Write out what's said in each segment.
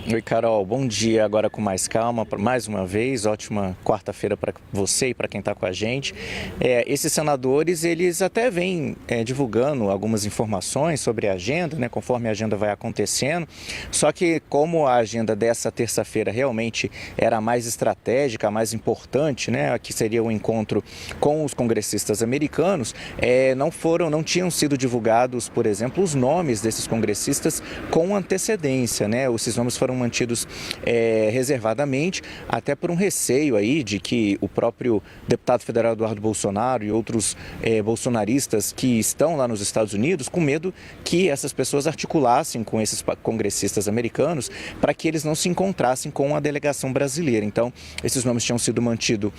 Oi, Carol, bom dia. Agora com mais calma, mais uma vez, ótima quarta-feira para você e para quem está com a gente. Esses senadores, eles até vêm divulgando algumas informações sobre a agenda, né, conforme a agenda vai acontecendo, só que como a agenda dessa terça-feira realmente era a mais estratégica, a mais importante, né, que seria o encontro com os congressistas americanos, não tinham sido divulgados, por exemplo, os nomes desses congressistas com antecedência, né? Esses nomes foram mantidos reservadamente, até por um receio aí de que o próprio deputado federal Eduardo Bolsonaro e outros bolsonaristas que estão lá nos Estados Unidos, com medo que essas pessoas articulassem com esses congressistas americanos para que eles não se encontrassem com a delegação brasileira. Então, esses nomes tinham sido mantidos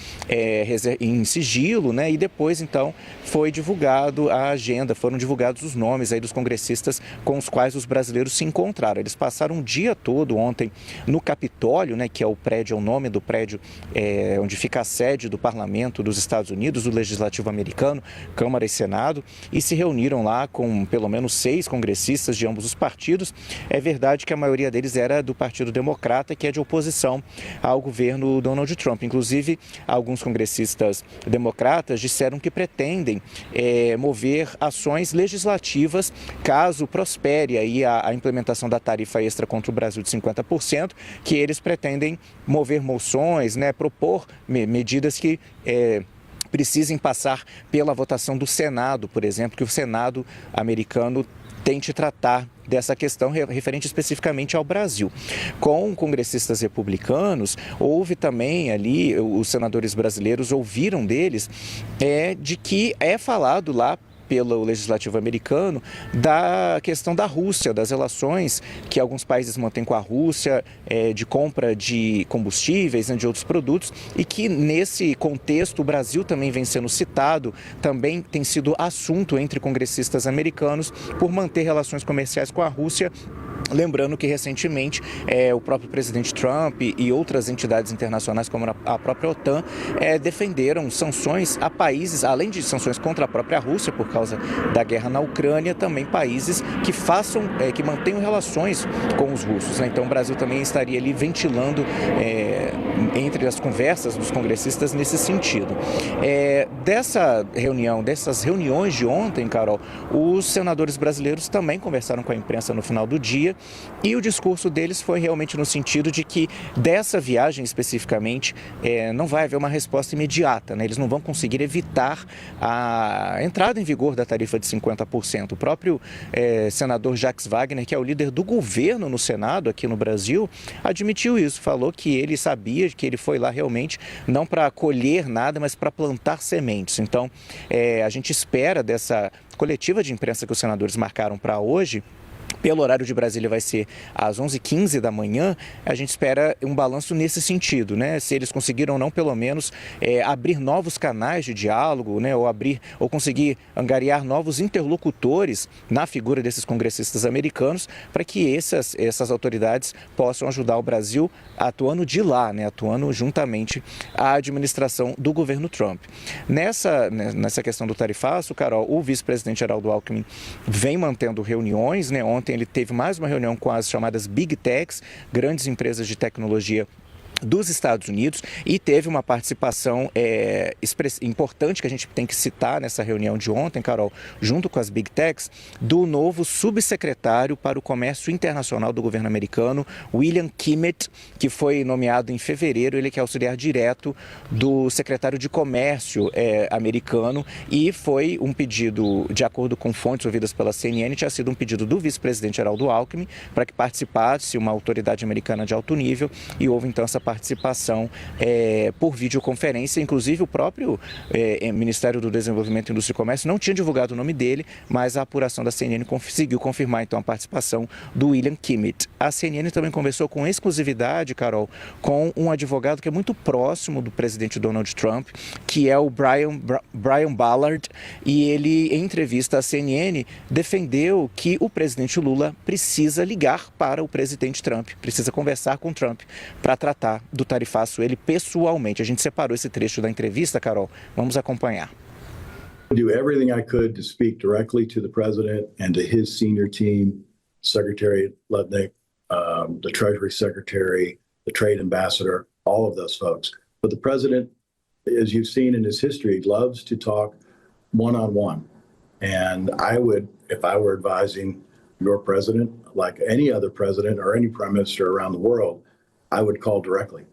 em sigilo, né? E depois, então, foi divulgado a agenda, foram divulgados os nomes aí dos congressistas com os quais os brasileiros se encontraram. Eles passaram o dia todo ontem no Capitólio, né, que é o nome do prédio onde fica a sede do Parlamento dos Estados Unidos, do Legislativo americano, Câmara e Senado, e se reuniram lá com pelo menos 6 congressistas de ambos os partidos. É verdade que a maioria deles era do Partido Democrata, que é de oposição ao governo Donald Trump. Inclusive, alguns congressistas democratas disseram que pretendem mover ações legislativas caso prospere aí a implementação da tarifa extra contra o Brasil de 50%, que eles pretendem mover moções, né, propor medidas que precisem passar pela votação do Senado, por exemplo, que o Senado americano tente tratar dessa questão referente especificamente ao Brasil. Com congressistas republicanos, houve também ali, os senadores brasileiros ouviram deles, de que é falado lá pelo legislativo americano da questão da Rússia, das relações que alguns países mantêm com a Rússia, de compra de combustíveis, né, de outros produtos, e que nesse contexto o Brasil também vem sendo citado, também tem sido assunto entre congressistas americanos por manter relações comerciais com a Rússia. Lembrando que recentemente o próprio presidente Trump e outras entidades internacionais, como a própria OTAN, defenderam sanções a países, além de sanções contra a própria Rússia por causa da guerra na Ucrânia, também países que que mantenham relações com os russos, né? Então o Brasil também estaria ali ventilando entre as conversas dos congressistas nesse sentido. Dessas reuniões de ontem, Carol, os senadores brasileiros também conversaram com a imprensa no final do dia. E o discurso deles foi realmente no sentido de que dessa viagem especificamente não vai haver uma resposta imediata, né? Eles não vão conseguir evitar a entrada em vigor da tarifa de 50%. O próprio senador Jacques Wagner, que é o líder do governo no Senado aqui no Brasil, admitiu isso, falou que ele sabia que ele foi lá realmente não para colher nada, mas para plantar sementes. Então, a gente espera dessa coletiva de imprensa que os senadores marcaram para hoje. Pelo horário de Brasília vai ser às 11h15 da manhã, a gente espera um balanço nesse sentido, né? Se eles conseguiram ou não, pelo menos, abrir novos canais de diálogo, né? Ou conseguir angariar novos interlocutores na figura desses congressistas americanos, para que essas autoridades possam ajudar o Brasil atuando de lá, né? Atuando juntamente à administração do governo Trump. Nessa questão do tarifaço, Carol, o vice-presidente Geraldo Alckmin vem mantendo reuniões, né? Ontem ele teve mais uma reunião com as chamadas Big Techs, grandes empresas de tecnologia dos Estados Unidos, e teve uma participação importante que a gente tem que citar nessa reunião de ontem, Carol, junto com as Big Techs, do novo subsecretário para o Comércio Internacional do governo americano, William Kimmett, que foi nomeado em fevereiro. Ele que é auxiliar direto do secretário de Comércio americano, e foi um pedido, de acordo com fontes ouvidas pela CNN, tinha sido um pedido do vice-presidente Geraldo Alckmin para que participasse uma autoridade americana de alto nível, e houve então essa participação por videoconferência. Inclusive o próprio Ministério do Desenvolvimento, Indústria e Comércio não tinha divulgado o nome dele, mas a apuração da CNN conseguiu confirmar então a participação do William Kimmett. A CNN também conversou com exclusividade, Carol, com um advogado que é muito próximo do presidente Donald Trump, que é o Brian Ballard, e ele, em entrevista à CNN, defendeu que o presidente Lula precisa ligar para o presidente Trump, precisa conversar com Trump para tratar do tarifaço ele pessoalmente. A gente separou esse trecho da entrevista, Carol. Vamos acompanhar. Do everything I could to speak directly to the president and to his senior team, Secretary Lutnick, the Treasury Secretary, the Trade Ambassador, all of those folks. But the president, as you've seen in his history, loves to talk one-on-one. And I would, if I were advising your president, like any other president or any prime minister around the world, I would call directly